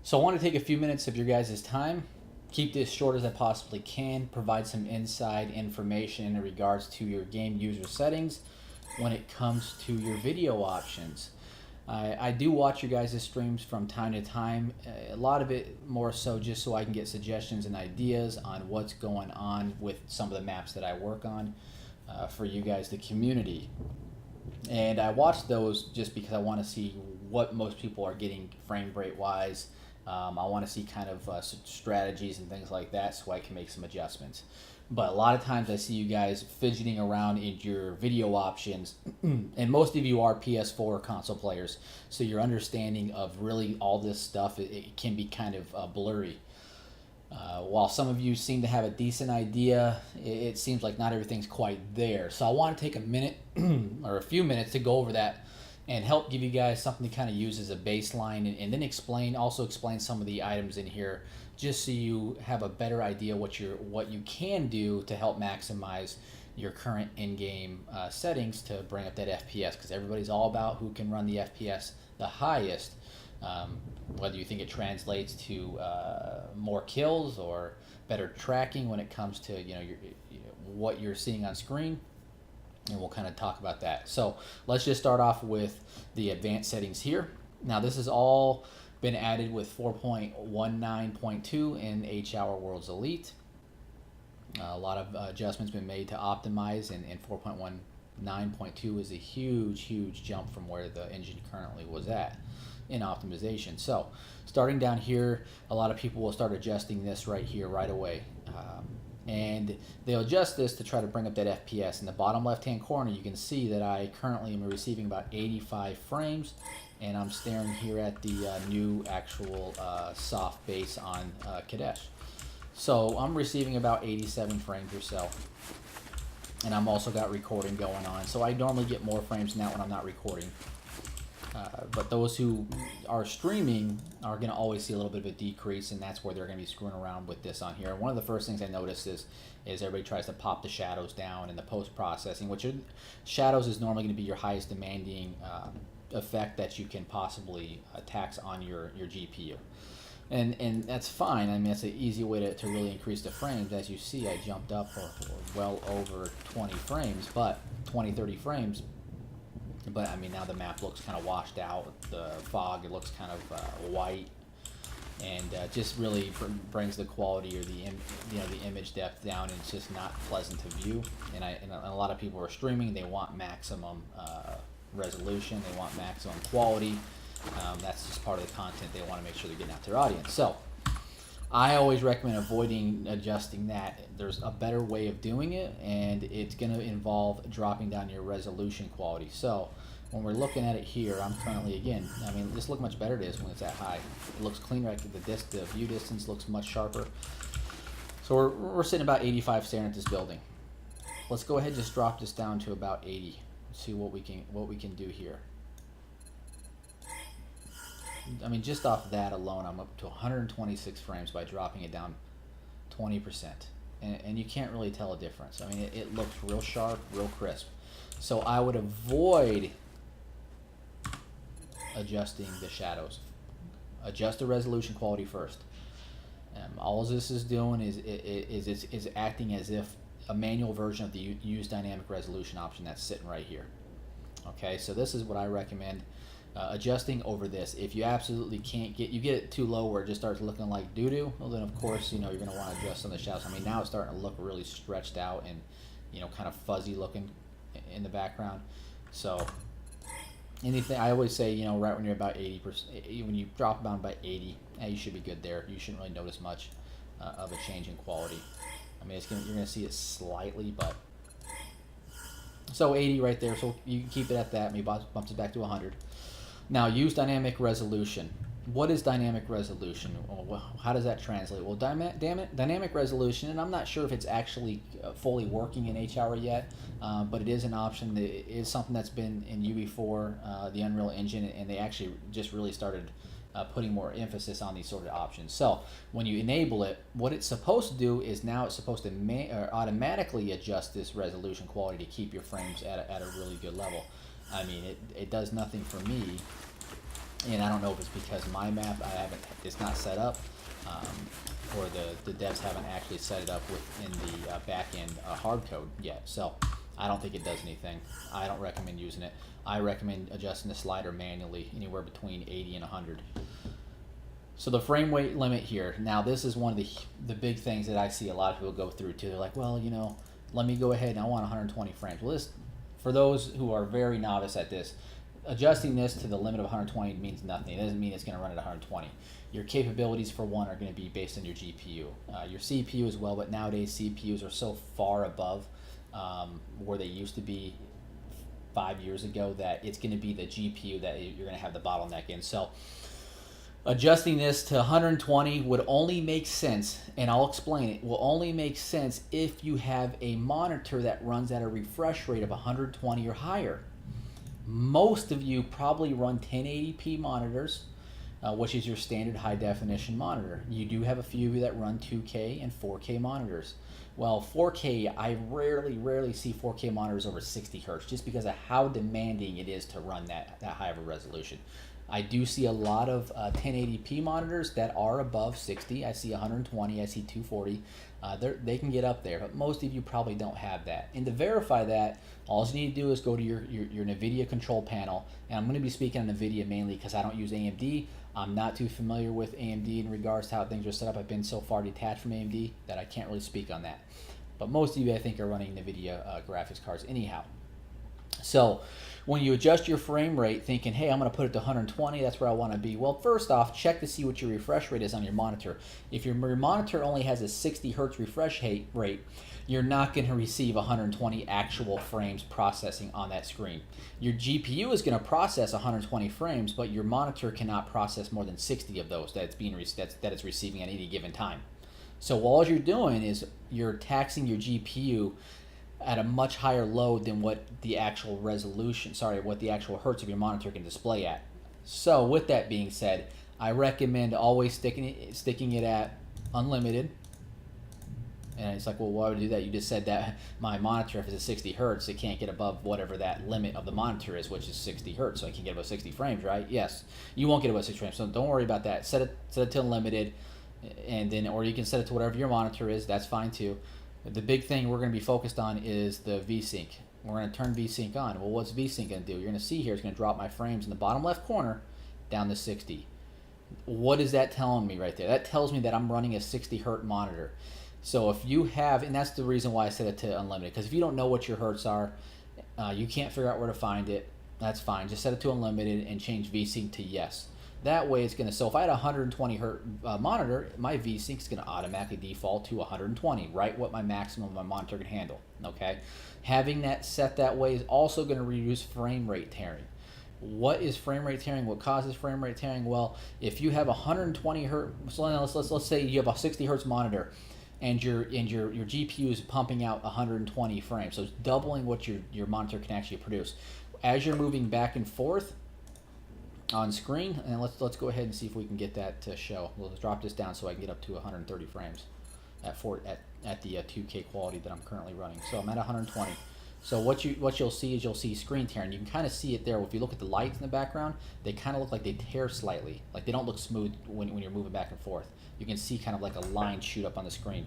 So I want to take a few minutes of your guys' time, keep this short as I possibly can, provide some inside information in regards to your game user settings when it comes to your video options. I do watch your guys' streams from time to time, a lot of it more so just so I can get suggestions and ideas on what's going on with some of the maps that I work on for you guys, the community. And I watch those just because I want to see what most people are getting frame rate wise. I want to see kind of strategies and things like that so I can make some adjustments. But a lot of times I see you guys fidgeting around in your video options, and most of you are PS4 console players, so your understanding of really all this stuff, it can be kind of blurry. While some of you seem to have a decent idea, it seems like not everything's quite there. So I want to take a minute or a few minutes to go over that and help give you guys something to kind of use as a baseline, and then also explain some of the items in here just so you have a better idea what you can do to help maximize your current in-game settings to bring up that FPS, because everybody's all about who can run the FPS the highest. Whether you think it translates to more kills or better tracking when it comes to what you're seeing on screen, and we'll kind of talk about that. So let's just start off with the advanced settings here. Now this has all been added with 4.19.2 in H-Hour Worlds Elite. A lot of adjustments been made to optimize, and 4.19.2 is a huge jump from where the engine currently was at in optimization. So starting down here, a lot of people will start adjusting this right here right away. And they'll adjust this to try to bring up that FPS. In the bottom left hand corner, you can see that I currently am receiving about 85 frames, and I'm staring here at the new actual soft base on Kadesh. So I'm receiving about 87 frames or so, and I'm also got recording going on, so I normally get more frames than that when I'm not recording. But those who are streaming are going to always see a little bit of a decrease, and that's where they're going to be screwing around with this on here. One of the first things I noticed is everybody tries to pop the shadows down in the post-processing, which shadows is normally going to be your highest demanding effect that you can possibly tax on your GPU. And that's fine. I mean, that's an easy way to really increase the frames. As you see, I jumped up well over 20 frames, but 20-30 frames. But I mean, now the map looks kind of washed out. The fog, it looks kind of white, and just really brings the quality or the image depth down, and it's just not pleasant to view. And a lot of people are streaming. They want maximum resolution. They want maximum quality. That's just part of the content they want to make sure they're getting out to their audience. So I always recommend avoiding adjusting that. There's a better way of doing it, and it's going to involve dropping down your resolution quality. So when we're looking at it here, I'm currently, again, I mean, just look much better it is when it's that high. It looks cleaner. The view distance looks much sharper. So we're sitting about 85 staring at this building. Let's go ahead and just drop this down to about 80. See what we can do here. I mean, just off that alone, I'm up to 126 frames by dropping it down 20%. And you can't really tell a difference. I mean, it looks real sharp, real crisp. So I would avoid adjusting the shadows. Adjust the resolution quality first. All this is doing is acting as if a manual version of the use dynamic resolution option that's sitting right here. Okay, so this is what I recommend. Adjusting over this. If you absolutely can't get it too low where it just starts looking like doo-doo, well then of course you're going to want to adjust on the shadows. I mean, now it's starting to look really stretched out and kind of fuzzy looking in the background. So anything, I always say, right when you're about 80%, when you drop down by 80, you should be good there. You shouldn't really notice much of a change in quality. I mean, you're going to see it slightly, but so 80 right there. So you can keep it at that. Maybe bumps it back to 100. Now, use dynamic resolution. What is dynamic resolution? How does that translate? Well, dynamic resolution, and I'm not sure if it's actually fully working in H-Hour yet, but it is an option. It is something that's been in UE4, the Unreal Engine, and they actually just really started putting more emphasis on these sort of options. So when you enable it, what it's supposed to do is now it's supposed to automatically adjust this resolution quality to keep your frames at a really good level. I mean, it does nothing for me And I don't know if it's because my map it's not set up, or the devs haven't actually set it up within the back end hard code yet. So I don't think it does anything. I don't recommend using it. I recommend adjusting the slider manually, anywhere between 80 and 100. So the frame rate limit here. Now this is one of the big things that I see a lot of people go through too. They're like, well, you know, let me go ahead and I want 120 frames. Well, this, for those who are very novice at this, adjusting this to the limit of 120 means nothing. It doesn't mean it's going to run at 120. Your capabilities, for one, are going to be based on your GPU. Your CPU as well, but nowadays CPUs are so far above where they used to be 5 years ago that it's going to be the GPU that you're going to have the bottleneck in. So adjusting this to 120 would only make sense, and I'll explain it, will only make sense if you have a monitor that runs at a refresh rate of 120 or higher. Most of you probably run 1080p monitors, which is your standard high definition monitor. You do have a few of you that run 2K and 4K monitors. Well, 4K, I rarely see 4K monitors over 60 hertz just because of how demanding it is to run that high of a resolution. I do see a lot of 1080p monitors that are above 60. I see 120, I see 240. They can get up there, but most of you probably don't have that. And to verify that, all you need to do is go to your NVIDIA control panel. And I'm going to be speaking on NVIDIA mainly because I don't use AMD. I'm not too familiar with AMD in regards to how things are set up. I've been so far detached from AMD that I can't really speak on that. But most of you, I think, are running NVIDIA graphics cards anyhow. So when you adjust your frame rate thinking, hey, I'm going to put it to 120, that's where I want to be. Well, first off, check to see what your refresh rate is on your monitor. If your monitor only has a 60 hertz refresh rate, you're not going to receive 120 actual frames processing on that screen. Your GPU is going to process 120 frames, but your monitor cannot process more than 60 of those that it's receiving at any given time. So all you're doing is you're taxing your GPU at a much higher load than what the actual what the actual hertz of your monitor can display at. So with that being said, I recommend always sticking it at unlimited. And it's like, well, why would I do that? You just said that my monitor, if it's a 60 hertz, it can't get above whatever that limit of the monitor is, which is 60 hertz. So I can get above 60 frames, right? Yes, you won't get above 60 frames. So don't worry about that. Set it to unlimited, and then, or you can set it to whatever your monitor is. That's fine too. The big thing we're going to be focused on is the VSync. We're going to turn VSync on. Well, what's VSync going to do? You're going to see here it's going to drop my frames in the bottom left corner down to 60. What is that telling me right there? That tells me that I'm running a 60 hertz monitor. So if you have, and that's the reason why I set it to unlimited, because if you don't know what your hertz are, you can't figure out where to find it, that's fine. Just set it to unlimited and change VSync to yes. That way it's going to, so if I had a 120 hertz monitor, my VSync is going to automatically default to 120, right what my maximum of my monitor can handle, okay? Having that set that way is also going to reduce frame rate tearing. What is frame rate tearing? What causes frame rate tearing? Well, if you have 120 hertz, so let's say you have a 60 hertz monitor, and your GPU is pumping out 120 frames, so it's doubling what your monitor can actually produce. As you're moving back and forth on screen, and let's go ahead and see if we can get that to show. We'll drop this down so I can get up to 130 frames at the 2K quality that I'm currently running. So I'm at 120. So what you'll see is you'll see screen tearing. You can kind of see it there. If you look at the lights in the background, they kind of look like they tear slightly. Like they don't look smooth when you're moving back and forth. You can see kind of like a line shoot up on the screen.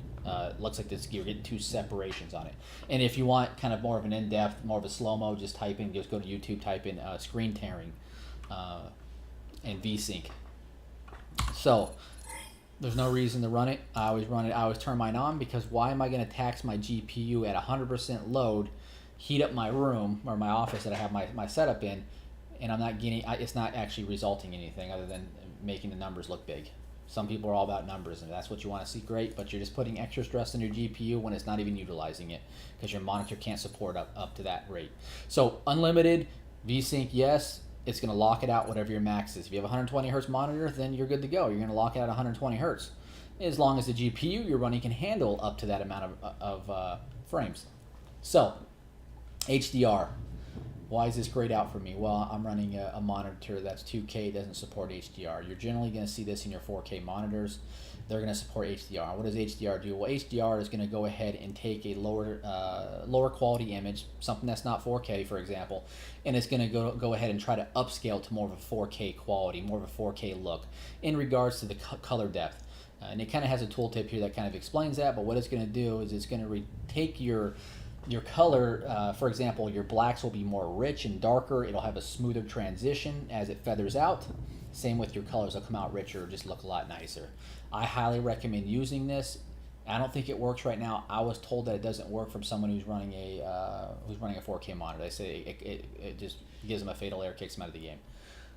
Looks like you're getting two separations on it. And if you want kind of more of an in-depth, more of a slow-mo, just go to YouTube, type in screen tearing and VSync. So there's no reason to run it. I always turn mine on, because why am I going to tax my GPU at 100% load, heat up my room or my office that I have my setup in, and I'm not getting, it's not actually resulting in anything other than making the numbers look big. Some people are all about numbers, and that's what you want to see, great, but you're just putting extra stress on your GPU when it's not even utilizing it, because your monitor can't support up to that rate. So unlimited, VSync, yes, it's going to lock it out whatever your max is. If you have a 120 hertz monitor, then you're good to go. You're going to lock it out at 120 hertz, as long as the GPU you're running can handle up to that amount of frames. So HDR. Why is this grayed out for me? Well, I'm running a monitor that's 2K, doesn't support HDR. You're generally going to see this in your 4K monitors. They're going to support HDR. What does HDR do? Well, HDR is going to go ahead and take a lower quality image, something that's not 4K, for example, and it's going to go ahead and try to upscale to more of a 4K quality, more of a 4K look in regards to the color depth. And it kind of has a tooltip here that kind of explains that, but what it's going to do is it's going to take your color, for example, your blacks will be more rich and darker. It'll have a smoother transition as it feathers out. Same with your colors, they'll come out richer, just look a lot nicer. I highly recommend using this. I don't think it works right now. I was told that it doesn't work from someone who's running a 4K monitor. They say it just gives them a fatal error, kicks them out of the game.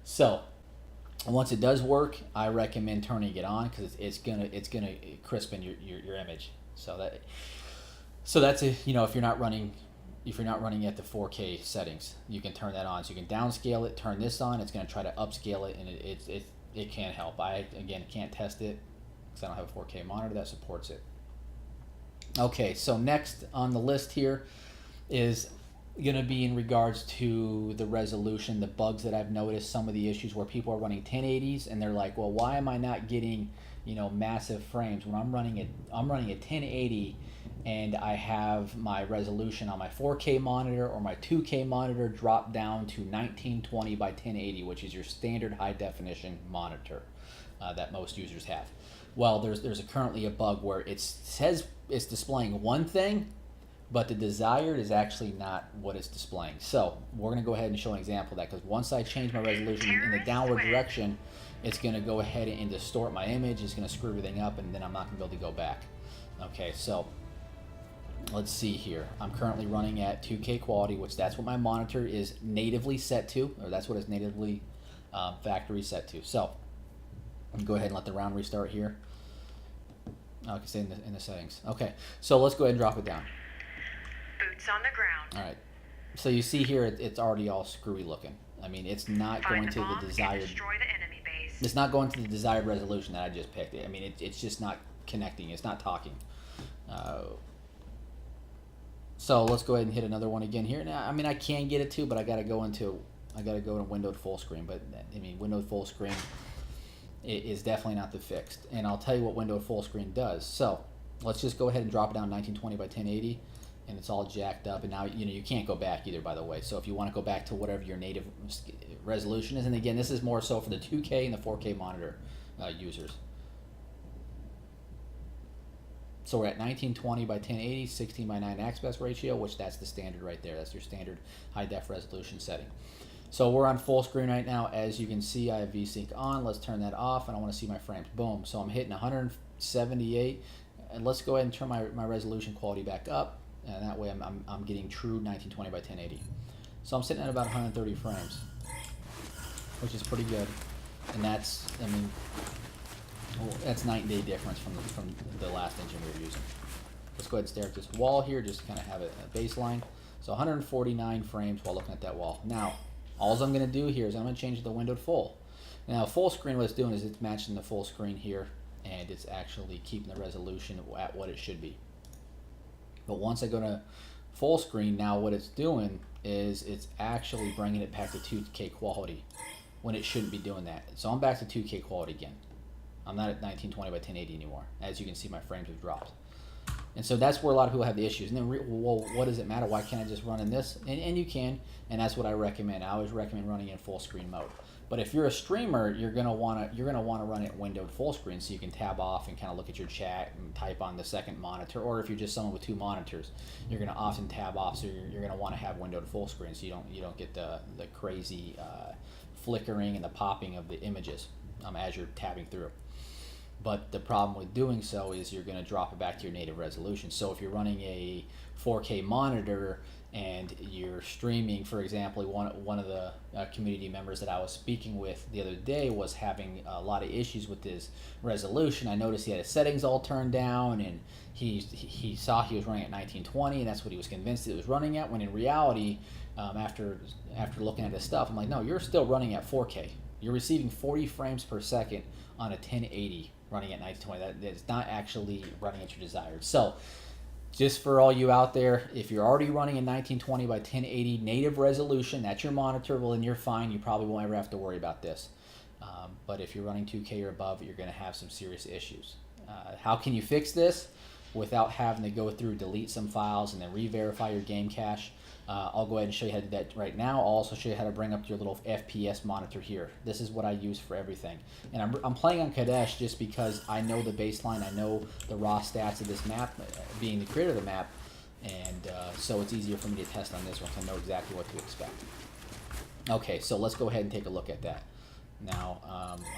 So once it does work, I recommend turning it on because it's gonna crispen your image. So that's if you're not running at the 4K settings, you can turn that on. So you can downscale it, turn this on. It's going to try to upscale it, and it can help. I again can't test it because I don't have a 4K monitor that supports it. Okay, so next on the list here is going to be in regards to the resolution, the bugs that I've noticed, some of the issues where people are running 1080s and they're like, well, why am I not getting massive frames when I'm running a 1080 and I have my resolution on my 4K monitor or my 2K monitor drop down to 1920 by 1080, which is your standard high definition monitor that most users have. Well, there's currently a bug where it says it's displaying one thing, but the desired is actually not what it's displaying. So we're going to go ahead and show an example of that, because once I change my resolution in the downward direction, it's going to go ahead and distort my image. It's going to screw everything up, and then I'm not going to be able to go back. Okay, so let's see here. I'm currently running at 2K quality, which that's what my monitor is natively set to, or that's what it's natively factory set to. So go ahead and let the round restart here. I can stay in the settings. Okay, so let's go ahead and drop it down. Boots on the ground. All right. So you see here, it's already all screwy looking. I mean, it's not going to the desired. Destroy the enemy base. It's not going to the desired resolution that I just picked. I mean, it's just not connecting. It's not talking. So let's go ahead and hit another one again here. Now, I mean, I can get it too, but I got to go into windowed full screen. But I mean, windowed full screen is definitely not the fixed. And I'll tell you what windowed full screen does. So let's just go ahead and drop it down 1920 by 1080. And it's all jacked up, and now you can't go back either, by the way. So if you want to go back to whatever your native resolution is, and again, this is more so for the 2K and the 4K monitor users. So we're at 1920 by 1080, 16 by 9 aspect ratio, which that's the standard right there. That's your standard high def resolution setting. So we're on full screen right now. As you can see, I have VSync on. Let's turn that off, and I want to see my frames. Boom. So I'm hitting 178, and let's go ahead and turn my resolution quality back up. And that way I'm getting true 1920 by 1080. So I'm sitting at about 130 frames, which is pretty good. And that's, I mean, that's night and day difference from the last engine we were using. Let's go ahead and stare at this wall here, just to kind of have a baseline. So 149 frames while looking at that wall. Now, all I'm going to do here is I'm going to change the windowed full. Now, full screen, what it's doing is it's matching the full screen here, and it's actually keeping the resolution at what it should be. But once I go to full screen, now what it's doing is it's actually bringing it back to 2K quality when it shouldn't be doing that. So I'm back to 2K quality again. I'm not at 1920 by 1080 anymore. As you can see, my frames have dropped. And so that's where a lot of people have the issues. And then, well, what does it matter? Why can't I just run in this? And you can, and that's what I recommend. I always recommend running in full screen mode. But if you're a streamer, you're gonna wanna run it windowed full screen, so you can tab off and kind of look at your chat and type on the second monitor. Or if you're just someone with two monitors, you're gonna often tab off, so you're gonna want to have windowed full screen, so you don't get the crazy flickering and the popping of the images as you're tabbing through. But the problem with doing so is you're going to drop it back to your native resolution. So if you're running a 4K monitor and you're streaming, for example, one of the community members that I was speaking with the other day was having a lot of issues with his resolution. I noticed he had his settings all turned down, and he saw he was running at 1920, and that's what he was convinced it was running at, when in reality, after looking at his stuff, I'm like, no, you're still running at 4K. You're receiving 40 frames per second on a 1080 running at 1920. That is not actually running at your desired. So Just for all you out there, if you're already running a 1920 by 1080 native resolution, that's your monitor, well then you're fine. You probably won't ever have to worry about this. But if you're running 2K or above, you're going to have some serious issues. How can you fix this without having to go through, delete some files, and then re-verify your game cache? I'll go ahead and show you how to do that right now. I'll also show you how to bring up your little FPS monitor here. This is what I use for everything. And I'm playing on Kadesh just because I know the baseline, I know the raw stats of this map, being the creator of the map, and so it's easier for me to test on this one, so I know exactly what to expect. Okay, so let's go ahead and take a look at that. Now,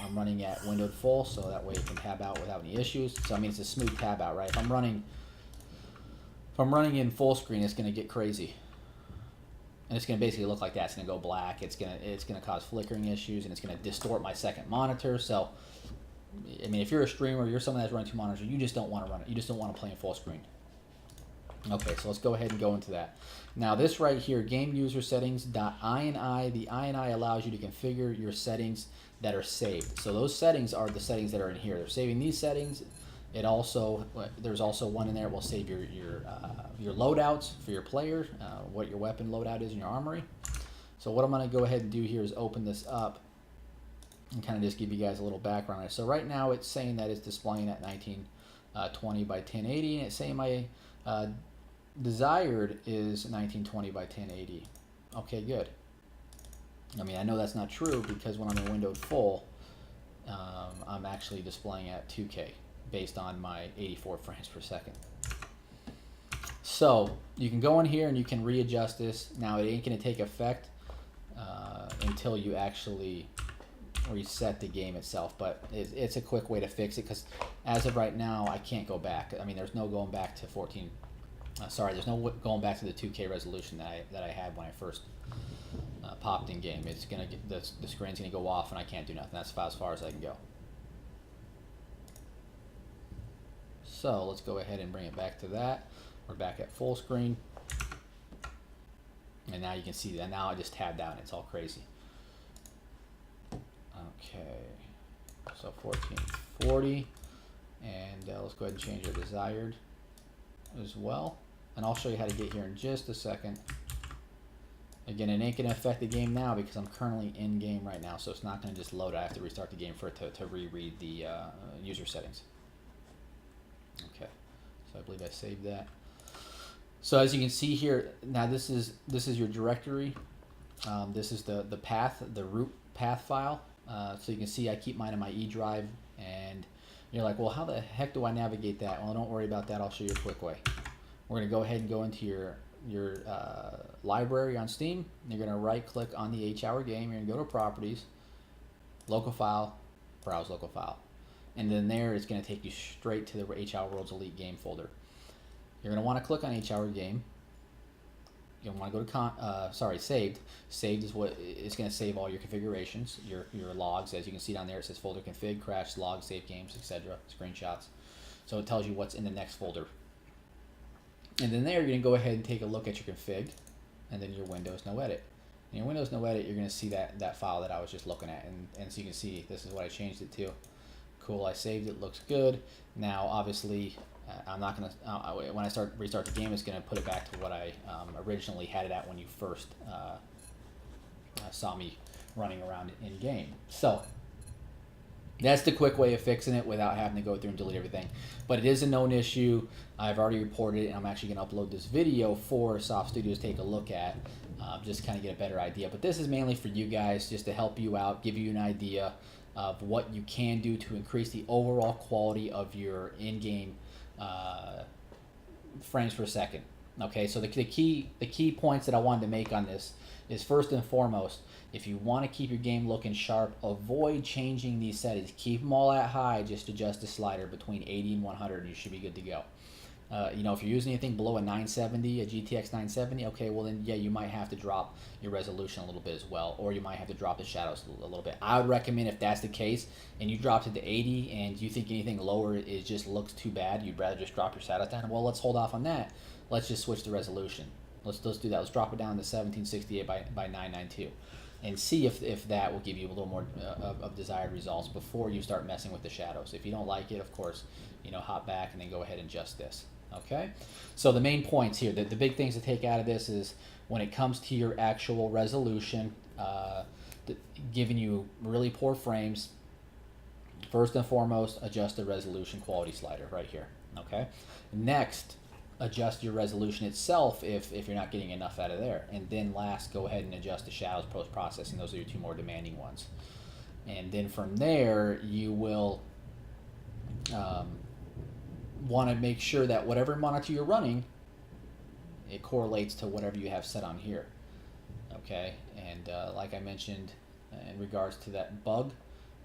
I'm running at windowed full, so that way it can tab out without any issues. So I mean, it's a smooth tab out, right? If I'm running in full screen, it's going to get crazy. And it's going to basically look like that. It's going to go black. It's going to cause flickering issues, and it's going to distort my second monitor. So, I mean, if you're a streamer, you're someone that's running two monitors, you just don't want to run it. You just don't want to play in full screen. Okay, so let's go ahead and go into that. Now, this right here, game user settings.ini. The ini allows you to configure your settings that are saved. So those settings are the settings that are in here. They're saving these settings. It also, there's also one in there that will save your loadouts for your player, what your weapon loadout is in your armory. So what I'm going to go ahead and do here is open this up and kind of just give you guys a little background on it. So right now it's saying that it's displaying at 1920 by 1080, and it's saying my desired is 1920 by 1080. Okay, good. I mean, I know that's not true because when I'm in windowed full, I'm actually displaying at 2K based on my 84 frames per second. So you can go in here and you can readjust this. Now it ain't going to take effect until you actually reset the game itself, but it's a quick way to fix it because as of right now I can't go back. I mean, there's no going back to 14. There's no going back to the 2K resolution that I had when I first popped in game. It's gonna get the screen's gonna go off and I can't do nothing. That's about as far as I can go. So let's go ahead and bring it back to that. We're back at full screen, and now you can see that. Now I just tabbed out. It's all crazy. Okay, so 1440, and let's go ahead and change our desired as well. And I'll show you how to get here in just a second. Again, it ain't going to affect the game now because I'm currently in game right now, so it's not going to just load. I have to restart the game for it to reread the user settings. Okay, so I believe I saved that. So as you can see here, now this is your directory. This is the path, the root path file. So you can see I keep mine in my E drive, and you're like, well, how the heck do I navigate that? Well, don't worry about that. I'll show you a quick way. We're going to go ahead and go into your library on Steam. You're going to right click on the H-Hour game. You're going to go to Properties, Local File, Browse Local File. And then there it's going to take you straight to the H-Hour Worlds Elite game folder. You're going to want to click on H-Hour game. You're going to want to go to saved. Saved is what it's going to save all your configurations, your logs. As you can see down there, it says folder config, crash, log, save games, etc., screenshots. So it tells you what's in the next folder. And then there, you're going to go ahead and take a look at your config, and then your Windows No Edit. In your Windows No Edit, you're going to see that file that I was just looking at, and so you can see this is what I changed it to. Cool, I saved it, looks good. Now, obviously, I'm not going to, when I restart the game, it's going to put it back to what I originally had it at when you first saw me running around in game. So that's the quick way of fixing it without having to go through and delete everything. But it is a known issue. I've already reported it, and I'm actually going to upload this video for Soft Studios to take a look at, just kind of get a better idea. But this is mainly for you guys, just to help you out, give you an idea of what you can do to increase the overall quality of your in-game frames per second. Okay, so the key points that I wanted to make on this is, first and foremost, if you want to keep your game looking sharp, avoid changing these settings. Keep them all at high. Just adjust the slider between 80 and 100, and you should be good to go. If you're using anything below a 970, a GTX 970, okay, well then, yeah, you might have to drop your resolution a little bit as well, or you might have to drop the shadows a little bit. I would recommend, if that's the case, and you dropped it to 80, and you think anything lower it just looks too bad, you'd rather just drop your shadows down, well, let's hold off on that. Let's just switch the resolution. Let's do that. Let's drop it down to 1768 by 992. And see if that will give you a little more of desired results before you start messing with the shadows. If you don't like it, of course, hop back and then go ahead and adjust this. Okay, so the main points here, the big things to take out of this is when it comes to your actual resolution, giving you really poor frames, first and foremost, adjust the resolution quality slider right here. Okay, next, adjust your resolution itself if you're not getting enough out of there. And then last, go ahead and adjust the shadows post-processing. Those are your two more demanding ones. And then from there, you will want to make sure that whatever monitor you're running, it correlates to whatever you have set on here. Okay, and like I mentioned in regards to that bug,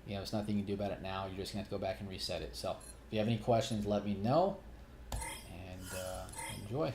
there's nothing you can do about it now. You're just going to have to go back and reset it. So if you have any questions, let me know, and enjoy.